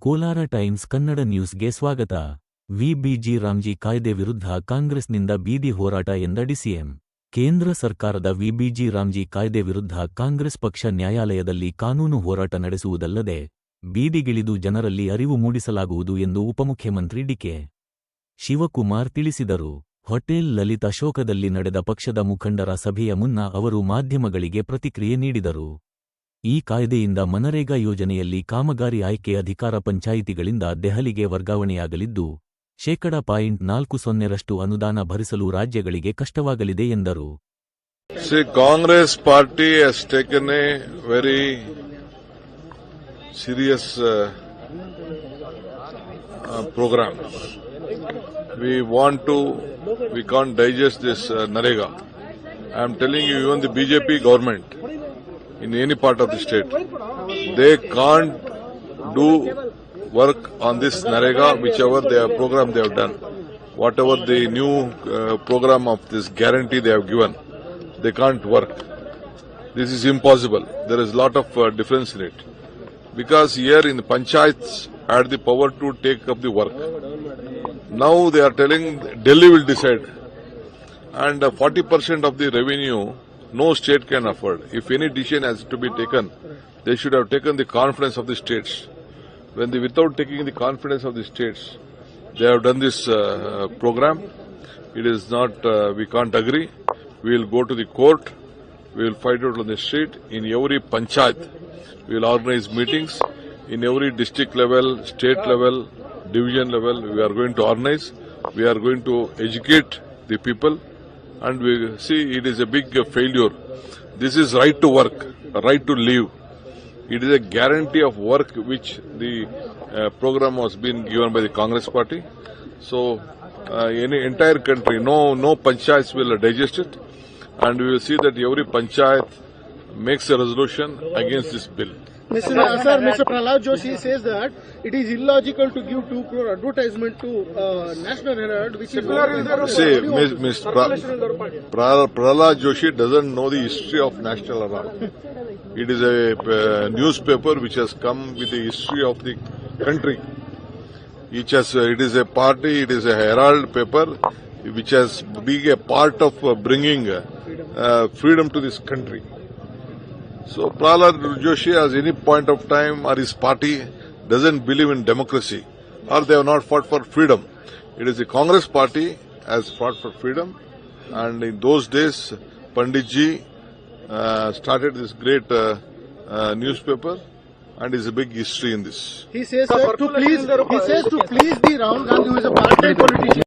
Kolar times Kannada ನ್ಯೂಸ್ಗೆ ಸ್ವಾಗತ. VBG Ramji ಕಾಯ್ದೆ ವಿರುದ್ಧ ಕಾಂಗ್ರೆಸ್ನಿಂದ ಬೀದಿ ಹೋರಾಟ ಎಂದ ಡಿಸಿಎಂ. ಕೇಂದ್ರ ಸರ್ಕಾರದ ವಿಬಿಜಿ ರಾಮ್ಜಿ ಕಾಯ್ದೆ ವಿರುದ್ಧ ಕಾಂಗ್ರೆಸ್ ಪಕ್ಷ ನ್ಯಾಯಾಲಯದಲ್ಲಿ ಕಾನೂನು ಹೋರಾಟ ನಡೆಸುವುದಲ್ಲದೆ ಬೀದಿಗಿಳಿದು ಜನರಲ್ಲಿ ಅರಿವು ಮೂಡಿಸಲಾಗುವುದು ಎಂದು ಉಪಮುಖ್ಯಮಂತ್ರಿ ಡಿಕೆ ಶಿವಕುಮಾರ್ ತಿಳಿಸಿದರು. ಹೋಟೆಲ್ ಲಲಿತ್ ಅಶೋಕದಲ್ಲಿ ನಡೆದ ಪಕ್ಷದ ಮುಖಂಡರ ಸಭೆಯ ಮುನ್ನ ಅವರು ಮಾಧ್ಯಮಗಳಿಗೆ ಪ್ರತಿಕ್ರಿಯೆ ನೀಡಿದರು. ಈ ಕಾಯ್ದೆಯಿಂದ ಮನರೇಗಾ ಯೋಜನೆಯಲ್ಲಿ ಕಾಮಗಾರಿ ಆಯ್ಕೆ ಅಧಿಕಾರ ಪಂಚಾಯಿತಿಗಳಿಂದ ದೆಹಲಿಗೆ ವರ್ಗಾವಣೆಯಾಗಲಿದ್ದು, %40ರಷ್ಟು ಅನುದಾನ ಭರಿಸಲು ರಾಜ್ಯಗಳಿಗೆ ಕಷ್ಟವಾಗಲಿದೆ ಎಂದರು. Congress party has taken a very serious program. We can't digest this Narega. I am telling you, even the BJP government in any part of the state, they can't do work on this Narega, whichever program they have done. Whatever the new program of this guarantee they have given, they can't work. This is impossible. There is a lot of difference in it. Because here in the panchayats had the power to take up the work. Now they are telling Delhi will decide. And 40% of the revenue no state can afford. If any decision has to be taken, they should have taken the confidence of the states. Without taking the confidence of the states, they have done this program. It is not, we can't agree. We will go to the court. We will fight out on the street. In every panchayat, we will organize meetings. In every district level, state level, division level, we are going to organize. We are going to educate the people. And we see it is a big failure. This is right to work, right to live. It is a guarantee of work which the program was being given by the Congress party. So, in the entire country, no panchayats will digest it, and we will see that every panchayat makes a resolution against this bill. Mr. Prahlad Joshi says that it is illogical to give 2 crore advertisement to National Herald, which is Mr. Prahlad Joshi doesn't know the history of National Herald. It is a newspaper which has come with the history of the country. It is a party, it is a Herald paper which has been a part of bringing freedom to this country. So Prahlad Joshi, at any point of time, or his party doesn't believe in democracy, or they have not fought for freedom. It is the Congress party has fought for freedom, and in those days, Pandit Ji started this great newspaper, and is a big history in this. He says to please the Rahul Gandhi, who is a part-time politician.